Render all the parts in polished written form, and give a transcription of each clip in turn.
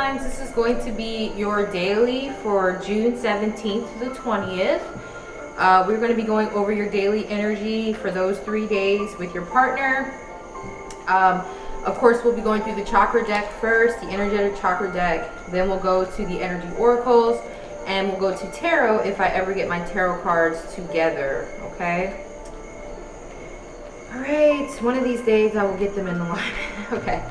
signs, this is going to be your daily for June 17th to the 20th. We're going to be going over your daily energy for those 3 days with your partner. Of course, we'll be going through the chakra deck first, the energetic chakra deck. Then we'll go to the energy oracles, and we'll go to tarot if I ever get my tarot cards together, okay? All right, one of these days I will get them in the line. Okay,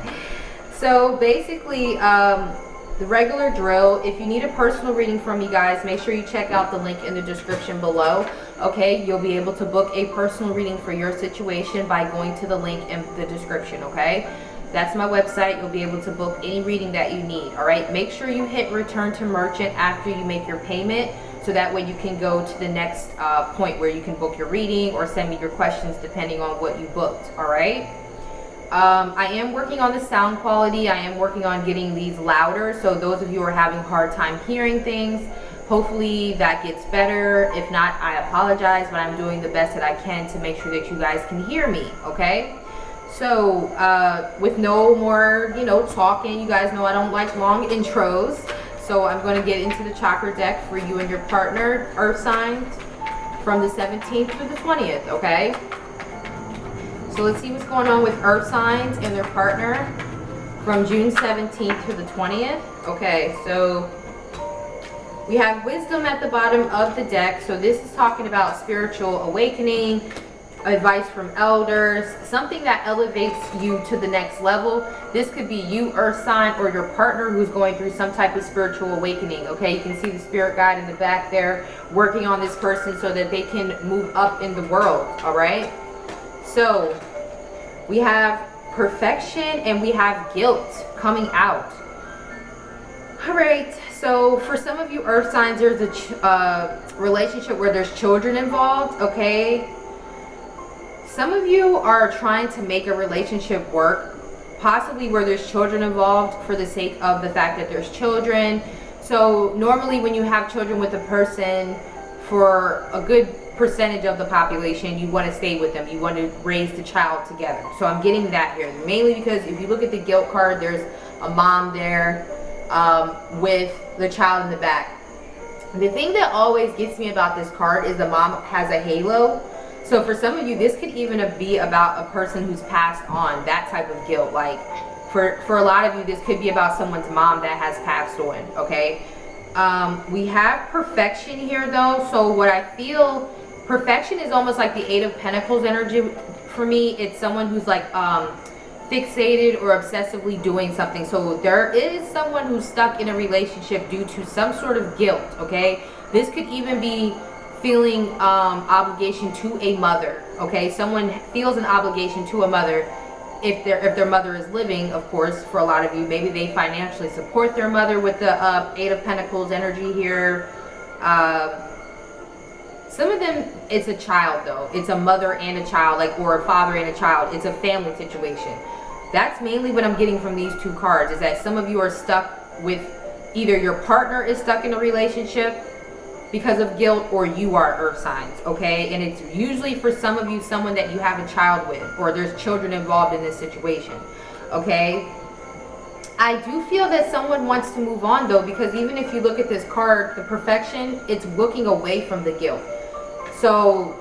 so basically, the regular drill, if you need a personal reading from me guys, make sure you check out the link in the description below. Okay, you'll be able to book a personal reading for your situation by going to the link in the description, okay? That's my website. You'll be able to book any reading that you need, all right? Make sure you hit return to merchant after you make your payment, so that way you can go to the next point where you can book your reading or send me your questions depending on what you booked, all right? I am working on the sound quality. I am working on getting these louder, so those of you who are having a hard time hearing things, hopefully that gets better. If not, I apologize, but I'm doing the best that I can to make sure that you guys can hear me, okay? So, with no more, talking, you guys know I don't like long intros, so I'm going to get into the chakra deck for you and your partner, earth signs, from the 17th to the 20th, okay? So let's see what's going on with earth signs and their partner from June 17th to the 20th. Okay, so we have wisdom at the bottom of the deck. So this is talking about spiritual awakening, advice from elders, something that elevates you to the next level. This could be you, earth sign, or your partner who's going through some type of spiritual awakening. Okay, you can see the spirit guide in the back there working on this person so that they can move up in the world, all right? So we have perfection and we have guilt coming out. All right, so for some of you earth signs, there's a relationship where there's children involved, okay? Some of you are trying to make a relationship work, possibly where there's children involved for the sake of the fact that there's children. So normally when you have children with a person, for a good percentage of the population, you want to stay with them. You want to raise the child together. So I'm getting that here, mainly because if you look at the guilt card, there's a mom there with the child in the back. The thing that always gets me about this card is the mom has a halo. So for some of you, this could even be about a person who's passed on, that type of guilt. Like for a lot of you, this could be about someone's mom that has passed on, okay? We have perfection here though. So what I feel, perfection is almost like the 8 of Pentacles energy for me. It's someone who's like fixated or obsessively doing something. So there is someone who's stuck in a relationship due to some sort of guilt, okay? This could even be feeling obligation to a mother, okay? Someone feels an obligation to a mother if their mother is living, of course. For a lot of you, maybe they financially support their mother with the 8 of Pentacles energy here. Some of them, it's a child though. It's a mother and a child, like, or a father and a child. It's a family situation. That's mainly what I'm getting from these two cards, is that some of you are stuck with, either your partner is stuck in a relationship because of guilt, or you are earth signs, okay? And it's usually for some of you someone that you have a child with, or there's children involved in this situation, okay? I do feel that someone wants to move on though, because even if you look at this card, the perfection, it's looking away from the guilt. So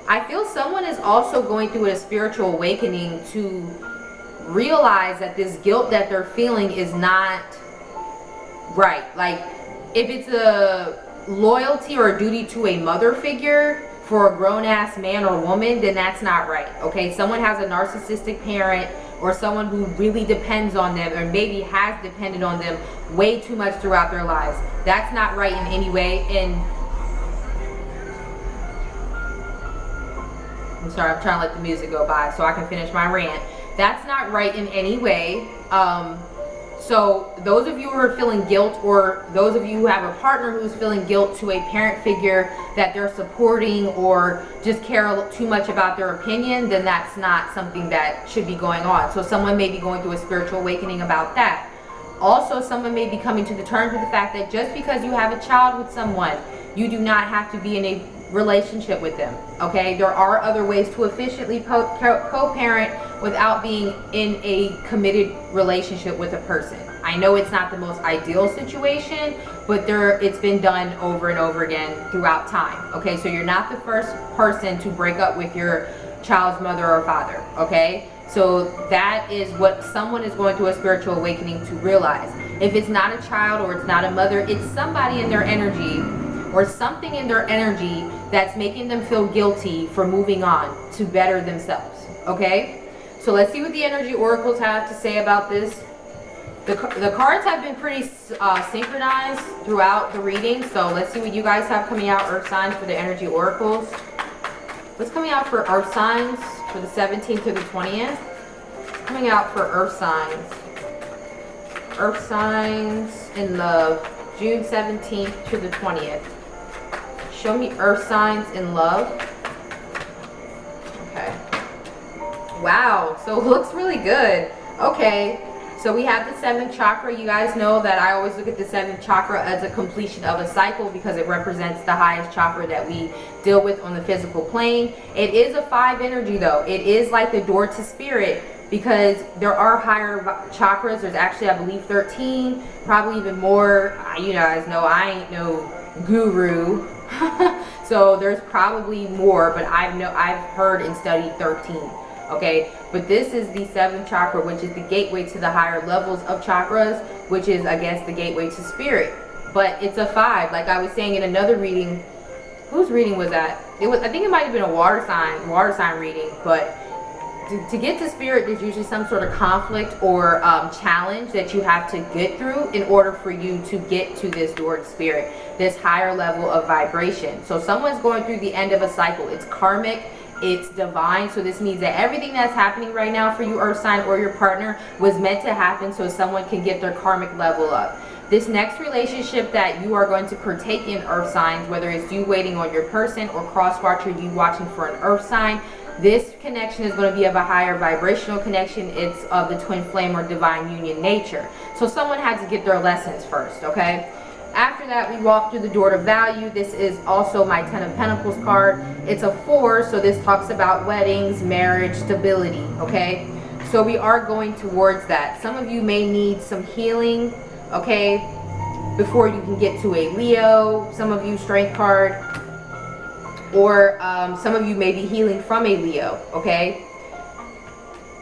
I feel someone is also going through a spiritual awakening to realize that this guilt that they're feeling is not right. Like if it's a loyalty or a duty to a mother figure for a grown-ass man or woman, then that's not right, okay? Someone has a narcissistic parent, or someone who really depends on them, or maybe has depended on them way too much throughout their lives. That's not right in any way. And I'm sorry, I'm trying to let the music go by so I can finish my rant. That's not right in any way. So those of you who are feeling guilt, or those of you who have a partner who's feeling guilt to a parent figure that they're supporting, or just care too much about their opinion, then that's not something that should be going on. So someone may be going through a spiritual awakening about that. Also, someone may be coming to the terms with the fact that just because you have a child with someone, you do not have to be in a relationship with them, okay? There are other ways to efficiently co-parent without being in a committed relationship with a person. I know it's not the most ideal situation, but it's been done over and over again throughout time, okay? So you're not the first person to break up with your child's mother or father, okay? So that is what someone is going through a spiritual awakening to realize. If it's not a child or it's not a mother, it's somebody in their energy or something in their energy that's making them feel guilty for moving on to better themselves, okay? So let's see what the energy oracles have to say about this. The cards have been pretty synchronized throughout the reading, so let's see what you guys have coming out, earth signs, for the energy oracles. What's coming out for earth signs for the 17th to the 20th? What's coming out for earth signs? Earth signs in love, June 17th to the 20th. Show me earth signs in love. Okay. Wow, so it looks really good. Okay, so we have the 7th chakra. You guys know that I always look at the 7th chakra as a completion of a cycle because it represents the highest chakra that we deal with on the physical plane. It is a 5 energy though. It is like the door to spirit because there are higher chakras. There's actually, I believe, 13, probably even more. You guys know I ain't no guru. So there's probably more, but I've heard and studied 13. Okay, but this is the 7th chakra, which is the gateway to the higher levels of chakras, which is, I guess, the gateway to spirit. But it's a 5, like I was saying in another reading. Whose reading was that? It was, I think it might have been a water sign reading. But to get to spirit, there's usually some sort of conflict or challenge that you have to get through in order for you to get to this door to spirit, this higher level of vibration. So someone's going through the end of a cycle. It's karmic. It's divine. So this means that everything that's happening right now for you, earth sign, or your partner was meant to happen so someone can get their karmic level up. This next relationship that you are going to partake in, earth signs, whether it's you waiting on your person or cross watcher, you watching for an earth sign, this connection is going to be of a higher vibrational connection. It's of the twin flame or divine union nature. So someone had to get their lessons first, okay? After that, we walk through the door to value. This is also my 10 of Pentacles card. It's a 4, so this talks about weddings, marriage, stability, okay? So we are going towards that. Some of you may need some healing, okay, before you can get to a Leo. Some of you, strength card. Or some of you may be healing from a Leo, okay?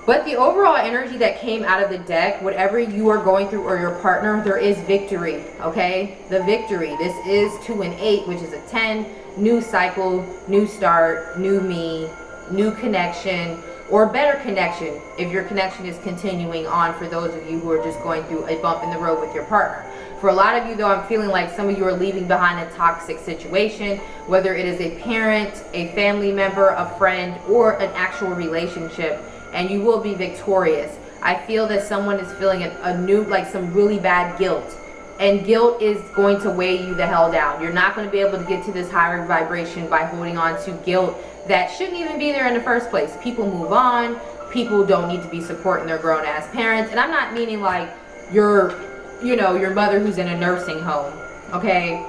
But the overall energy that came out of the deck, whatever you are going through or your partner, there is victory, okay? The victory. This is 2 and 8, which is a 10. New cycle, new start, new me, new connection, or better connection if your connection is continuing on for those of you who are just going through a bump in the road with your partner. For a lot of you, though, I'm feeling like some of you are leaving behind a toxic situation, whether it is a parent, a family member, a friend, or an actual relationship, and you will be victorious. I feel that someone is feeling a new, like some really bad guilt, and guilt is going to weigh you the hell down. You're not going to be able to get to this higher vibration by holding on to guilt that shouldn't even be there in the first place. People move on. People don't need to be supporting their grown-ass parents, and I'm not meaning like your mother who's in a nursing home, okay?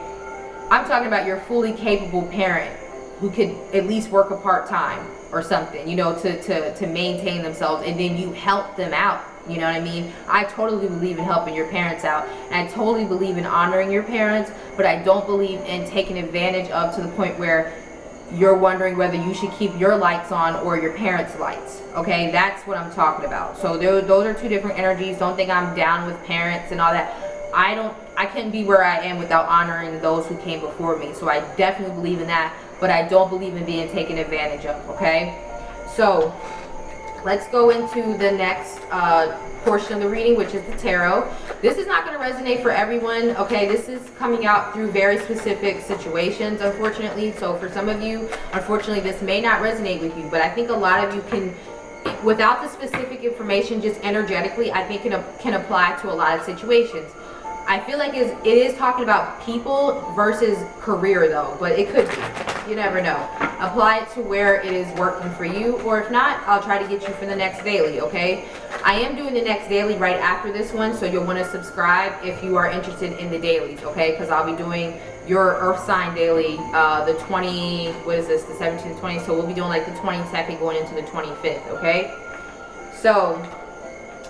I'm talking about your fully capable parent who could at least work a part-time or something, to maintain themselves, and then you help them out, you know what I mean? I totally believe in helping your parents out, and I totally believe in honoring your parents, but I don't believe in taking advantage of to the point where you're wondering whether you should keep your lights on or your parents' lights, okay? That's what I'm talking about. So those are two different energies. Don't think I'm down with parents and all that. I couldn't be where I am without honoring those who came before me. So I definitely believe in that, but I don't believe in being taken advantage of, okay? So let's go into the next portion of the reading, which is the tarot. This is not going to resonate for everyone, okay? This is coming out through very specific situations, unfortunately. So for some of you, unfortunately, this may not resonate with you, but I think a lot of you can, without the specific information, just energetically, I think can apply to a lot of situations. I feel like it is talking about people versus career though, but it could be. You never know. Apply it to where it is working for you, or if not, I'll try to get you for the next daily, okay? I am doing the next daily right after this one, so you'll want to subscribe if you are interested in the dailies, okay? Because I'll be doing your earth sign daily, the 20, what is this, the 17th, 20th, so we'll be doing like the 22nd going into the 25th, okay? So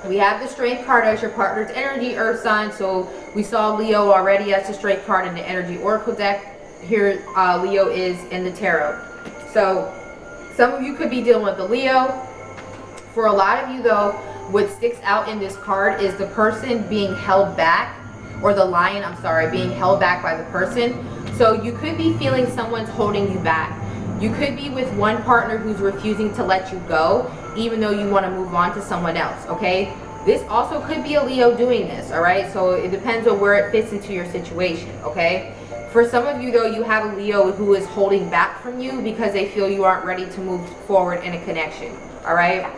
we have the strength card as your partner's energy, earth sign. So we saw Leo already as the strength card in the energy oracle deck. Here Leo is in the tarot. So some of you could be dealing with the Leo. For a lot of you though, what sticks out in this card is the person being held back, or the lion, I'm sorry, being held back by the person. So you could be feeling someone's holding you back. You could be with one partner who's refusing to let you go, even though you want to move on to someone else, okay? This also could be a Leo doing this, all right? So it depends on where it fits into your situation, okay? For some of you though, you have a Leo who is holding back from you because they feel you aren't ready to move forward in a connection, all right?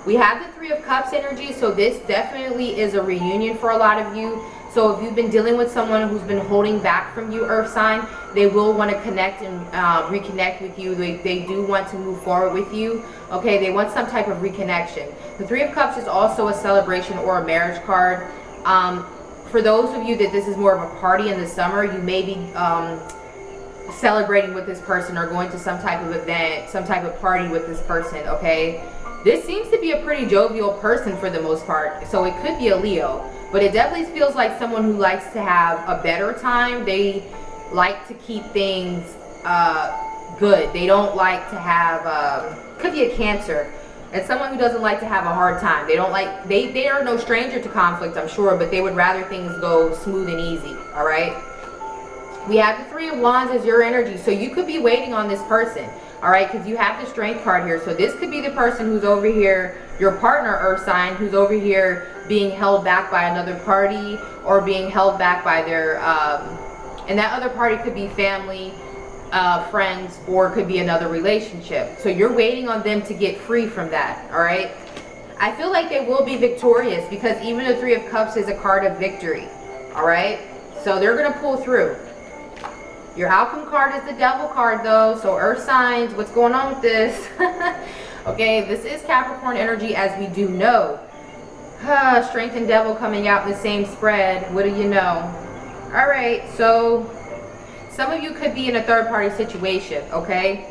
We have the Three of Cups energy, so this definitely is a reunion for a lot of you. So if you've been dealing with someone who's been holding back from you, earth sign, they will want to connect and reconnect with you. They do want to move forward with you. Okay, they want some type of reconnection. The Three of Cups is also a celebration or a marriage card. For those of you that this is more of a party in the summer, you may be celebrating with this person or going to some type of event, some type of party with this person, okay? This seems to be a pretty jovial person for the most part, so it could be a Leo. But it definitely feels like someone who likes to have a better time. They like to keep things good. They don't like to have, could be a Cancer. And someone who doesn't like to have a hard time. They don't like, they are no stranger to conflict, I'm sure, but they would rather things go smooth and easy, all right? We have the Three of Wands as your energy. So you could be waiting on this person, all right? Because you have the Strength card here. So this could be the person who's over here, your partner, earth sign, who's over here being held back by another party or being held back by their, and that other party could be family, friends, or could be another relationship. So you're waiting on them to get free from that, all right? I feel like they will be victorious because even the Three of Cups is a card of victory, all right? So they're going to pull through. Your outcome card is the Devil card though. So earth signs, what's going on with this? Okay, this is Capricorn energy, as we do know. Strength and Devil coming out in the same spread. What do you know? All right, so some of you could be in a third party situation, okay?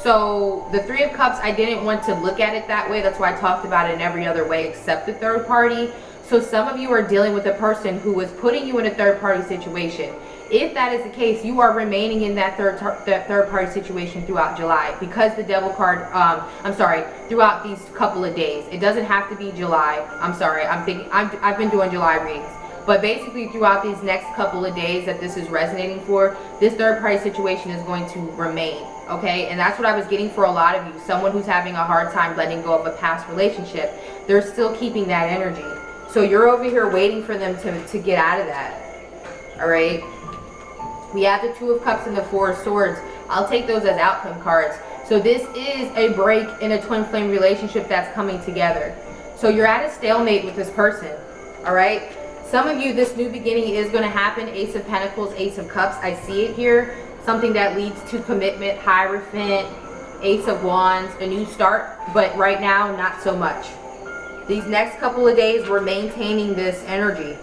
So the Three of Cups, I didn't want to look at it that way. That's why I talked about it in every other way except the third party. So some of you are dealing with a person who is putting you in a third party situation. If that is the case, you are remaining in that third party situation throughout July, because the Devil card, I'm sorry, throughout these couple of days. It doesn't have to be July. I'm sorry, I've been doing July readings. But basically throughout these next couple of days that this is resonating for, this third party situation is going to remain, okay? And that's what I was getting for a lot of you. Someone who's having a hard time letting go of a past relationship, they're still keeping that energy. So you're over here waiting for them to get out of that, all right? We have the Two of Cups and the Four of Swords. I'll take those as outcome cards. So this is a break in a twin flame relationship that's coming together. So you're at a stalemate with this person, all right? Some of you, this new beginning is going to happen. Ace of Pentacles, Ace of Cups. I see it here. Something that leads to commitment, Hierophant, Ace of Wands, a new start. But right now, not so much. These next couple of days, we're maintaining this energy.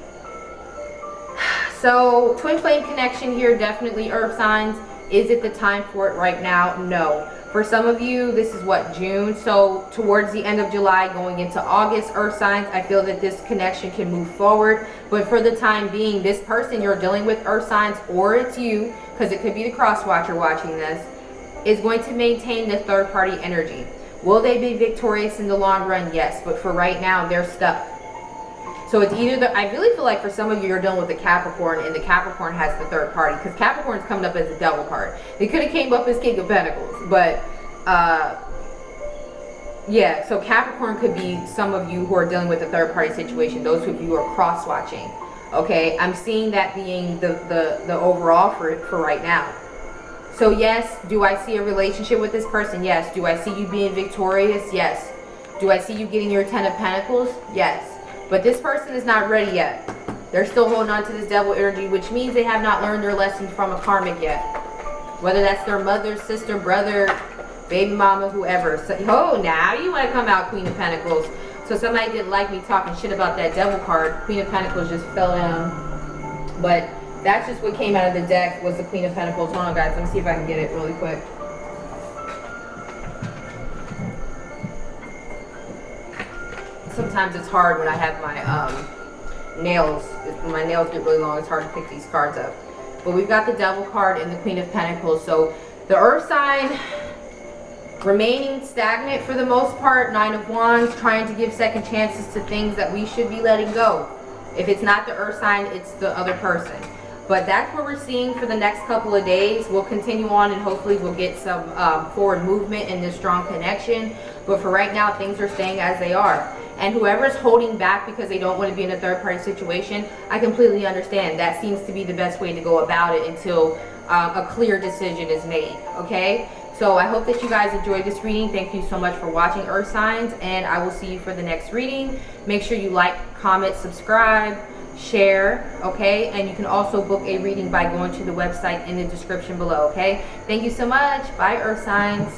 So, twin flame connection here, definitely earth signs. Is it the time for it right now? No. For some of you, this is what, June? So, towards the end of July, going into August, earth signs, I feel that this connection can move forward. But for the time being, this person you're dealing with, earth signs, or it's you, because it could be the cross watcher watching this, is going to maintain the third party energy. Will they be victorious in the long run? Yes. But for right now, they're stuck. So it's either I really feel like for some of you, you're dealing with the Capricorn, and the Capricorn has the third party, because Capricorn's coming up as the Devil card. It could have came up as King of Pentacles, but yeah, so Capricorn could be some of you who are dealing with a third party situation. Those of you who are cross watching, okay? I'm seeing that being the overall for right now. So yes, do I see a relationship with this person? Yes. Do I see you being victorious? Yes. Do I see you getting your 10 of Pentacles? Yes. But this person is not ready yet. They're still holding on to this Devil energy, which means they have not learned their lesson from a karmic yet. Whether that's their mother, sister, brother, baby mama, whoever. So, oh, now you want to come out, Queen of Pentacles. So somebody didn't like me talking shit about that Devil card. Queen of Pentacles just fell down. But That's just what came out of the deck was the Queen of Pentacles. Hold on, guys. Let me see if I can get it really quick. Sometimes it's hard when I have my nails. When my nails get really long, it's hard to pick these cards up. But we've got the Devil card and the Queen of Pentacles. So the Earth sign remaining stagnant for the most part. Nine of Wands, trying to give second chances to things that we should be letting go. If it's not the Earth sign, it's the other person. But that's what we're seeing for the next couple of days. We'll continue on and hopefully we'll get some forward movement in this strong connection. But for right now, things are staying as they are. And whoever's holding back because they don't want to be in a third party situation, I completely understand. That seems to be the best way to go about it until a clear decision is made, okay? So I hope that you guys enjoyed this reading. Thank you so much for watching, Earth signs, and I will see you for the next reading. Make sure you like, comment, subscribe, share, okay? And you can also book a reading by going to the website in the description below, okay? Thank you so much. Bye, Earth signs.